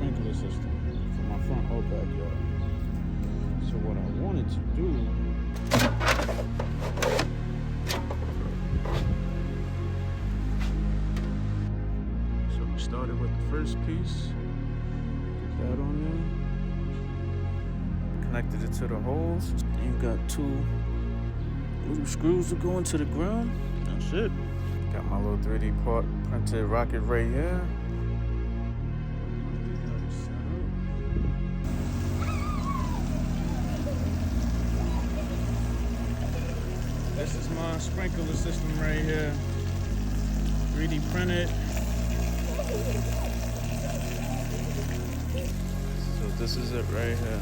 sprinkler system for my front or backyard. So what I wanted to do, so we started with the first piece, put that on there, connected it to the holes, and got two little screws to go into the ground. That's it. Got my little 3D part printed rocket right here. This is my sprinkler system right here. 3D printed. So this is it right here.